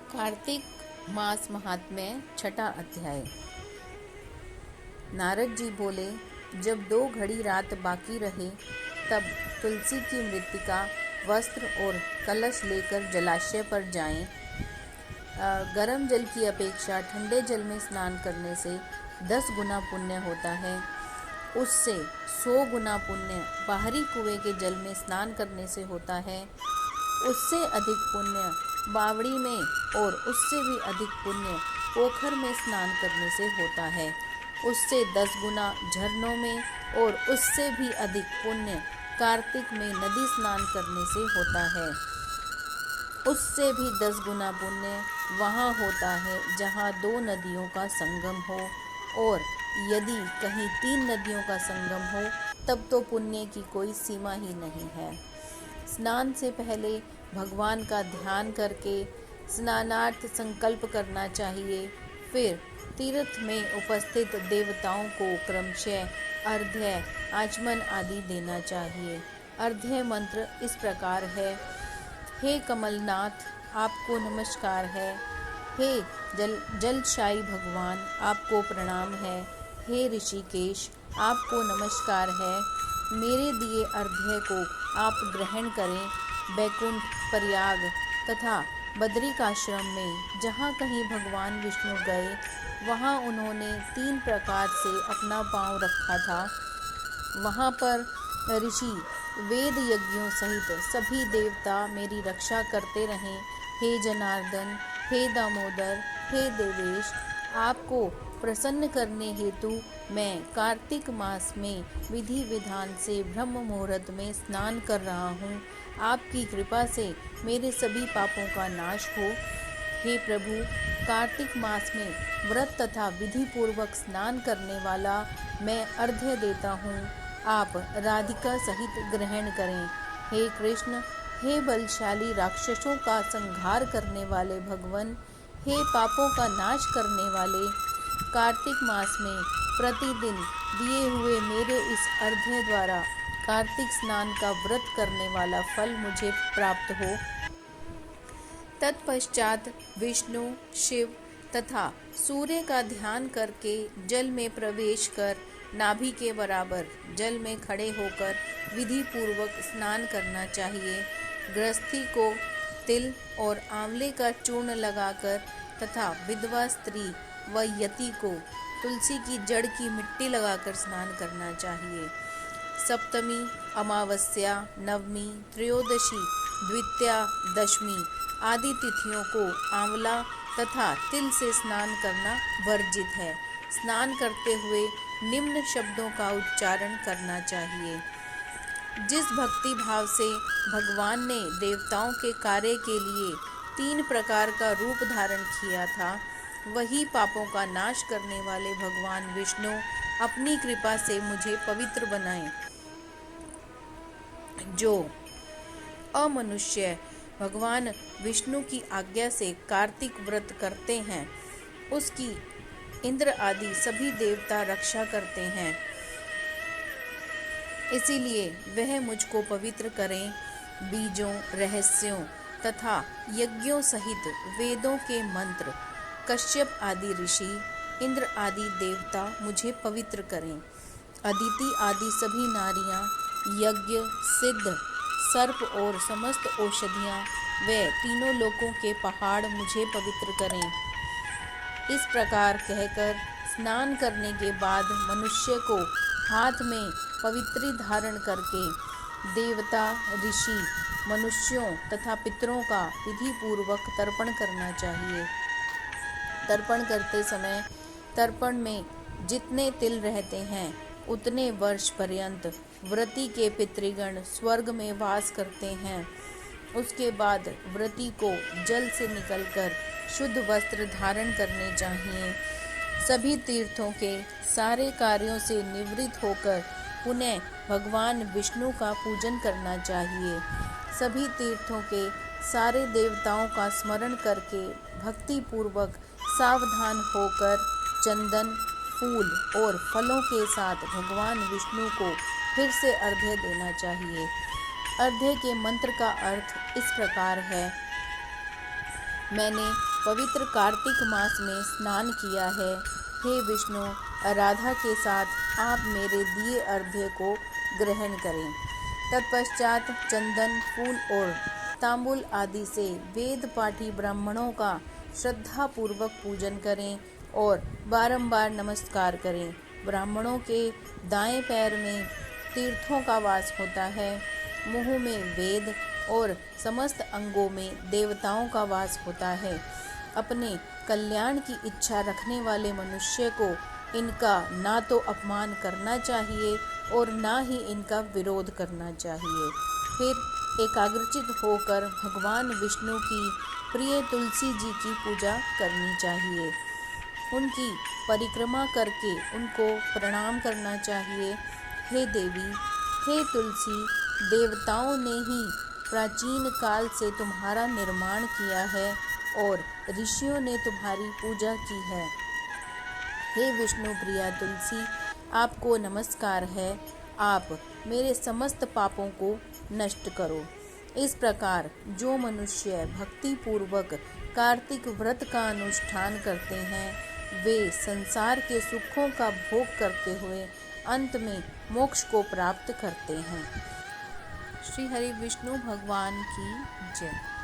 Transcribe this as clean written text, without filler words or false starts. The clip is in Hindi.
कार्तिक मास महात्म्य छठा अध्याय। नारद जी बोले, जब 2 घड़ी रात बाकी रहे तब तुलसी की मृत्तिका, वस्त्र और कलश लेकर जलाशय पर जाएं। गर्म जल की अपेक्षा ठंडे जल में स्नान करने से 10 गुना पुण्य होता है। उससे 100 गुना पुण्य बाहरी कुएं के जल में स्नान करने से होता है। उससे अधिक पुण्य बावड़ी में और उससे भी अधिक पुण्य पोखर में स्नान करने से होता है। उससे 10 गुना झरनों में और उससे भी अधिक पुण्य कार्तिक में नदी स्नान करने से होता है। उससे भी 10 गुना पुण्य वहाँ होता है जहाँ 2 नदियों का संगम हो, और यदि कहीं 3 नदियों का संगम हो तब तो पुण्य की कोई सीमा ही नहीं है। स्नान से पहले भगवान का ध्यान करके स्नानार्थ संकल्प करना चाहिए। फिर तीर्थ में उपस्थित देवताओं को क्रमशः अर्घ्य, आचमन आदि देना चाहिए। अर्घ्य मंत्र इस प्रकार है: हे कमलनाथ, आपको नमस्कार है। हे जलशायी भगवान, आपको प्रणाम है। हे ऋषिकेश, आपको नमस्कार है। मेरे दिए अर्घ्य को आप ग्रहण करें। बैकुंठ, प्रयाग तथा बद्रिकाश्रम में जहाँ कहीं भगवान विष्णु गए वहाँ उन्होंने 3 प्रकार से अपना पांव रखा था। वहाँ पर ऋषि वेद यज्ञों सहित सभी देवता मेरी रक्षा करते रहें। हे जनार्दन, हे दामोदर, हे देवेश, आपको प्रसन्न करने हेतु मैं कार्तिक मास में विधि विधान से ब्रह्म मुहूर्त में स्नान कर रहा हूँ। आपकी कृपा से मेरे सभी पापों का नाश हो। हे प्रभु, कार्तिक मास में व्रत तथा विधि पूर्वक स्नान करने वाला मैं अर्घ्य देता हूँ। आप राधिका सहित ग्रहण करें। हे कृष्ण, हे बलशाली राक्षसों का संहार करने वाले भगवन, हे पापों का नाश करने वाले, कार्तिक मास में प्रतिदिन दिए हुए मेरे इस अर्घ्य द्वारा कार्तिक स्नान का व्रत करने वाला फल मुझे प्राप्त हो। तत्पश्चात विष्णु, शिव तथा सूर्य का ध्यान करके जल में प्रवेश कर नाभि के बराबर जल में खड़े होकर विधि पूर्वक स्नान करना चाहिए। गृहस्थी को तिल और आंवले का चूर्ण लगाकर तथा विधवा स्त्री व यति को तुलसी की जड़ की मिट्टी लगाकर स्नान करना चाहिए। सप्तमी, अमावस्या, नवमी, त्रयोदशी, द्वितीया, दशमी आदि तिथियों को आंवला तथा तिल से स्नान करना वर्जित है। स्नान करते हुए निम्न शब्दों का उच्चारण करना चाहिए: जिस भक्ति भाव से भगवान ने देवताओं के कार्य के लिए 3 प्रकार का रूप धारण किया था, वही पापों का नाश करने वाले भगवान विष्णु अपनी कृपा से मुझे पवित्र बनाएं। जो अमनुष्य भगवान विष्णु की आज्ञा से कार्तिक व्रत करते हैं, उसकी इंद्र आदि सभी देवता रक्षा करते हैं। इसीलिए वह मुझको पवित्र करें। बीजों, रहस्यों तथा यज्ञों सहित वेदों के मंत्र, कश्यप आदि ऋषि, इंद्र आदि देवता मुझे पवित्र करें। अदिति आदि सभी नारियां, यज्ञ, सिद्ध, सर्प और समस्त औषधियां व तीनों लोकों के पहाड़ मुझे पवित्र करें। इस प्रकार कहकर स्नान करने के बाद मनुष्य को हाथ में पवित्री धारण करके देवता, ऋषि, मनुष्यों तथा पितरों का विधि पूर्वक तर्पण करना चाहिए। तर्पण करते समय तर्पण में जितने तिल रहते हैं उतने वर्ष पर्यंत व्रती के पितृगण स्वर्ग में वास करते हैं। उसके बाद व्रती को जल से निकलकर शुद्ध वस्त्र धारण करने चाहिए। सभी तीर्थों के सारे कार्यों से निवृत्त होकर पुनः भगवान विष्णु का पूजन करना चाहिए। सभी तीर्थों के सारे देवताओं का स्मरण करके भक्ति पूर्वक सावधान होकर चंदन, फूल और फलों के साथ भगवान विष्णु को फिर से अर्घ्य देना चाहिए। अर्घ्य के मंत्र का अर्थ इस प्रकार है: मैंने पवित्र कार्तिक मास में स्नान किया है। हे विष्णु, राधा के साथ आप मेरे दिए अर्घ्य को ग्रहण करें। तत्पश्चात चंदन, फूल और तांबूल आदि से वेद पाठी ब्राह्मणों का श्रद्धापूर्वक पूजन करें और बारंबार नमस्कार करें। ब्राह्मणों के दाएं पैर में तीर्थों का वास होता है, मुंह में वेद और समस्त अंगों में देवताओं का वास होता है। अपने कल्याण की इच्छा रखने वाले मनुष्य को इनका ना तो अपमान करना चाहिए और ना ही इनका विरोध करना चाहिए। फिर एकाग्रचित होकर भगवान विष्णु की प्रिय तुलसी जी की पूजा करनी चाहिए। उनकी परिक्रमा करके उनको प्रणाम करना चाहिए। हे देवी, हे तुलसी, देवताओं ने ही प्राचीन काल से तुम्हारा निर्माण किया है और ऋषियों ने तुम्हारी पूजा की है। हे विष्णु प्रिया तुलसी, आपको नमस्कार है। आप मेरे समस्त पापों को नष्ट करो। इस प्रकार जो मनुष्य भक्ति पूर्वक कार्तिक व्रत का अनुष्ठान करते हैं, वे संसार के सुखों का भोग करते हुए अंत में मोक्ष को प्राप्त करते हैं। श्री हरि विष्णु भगवान की जय।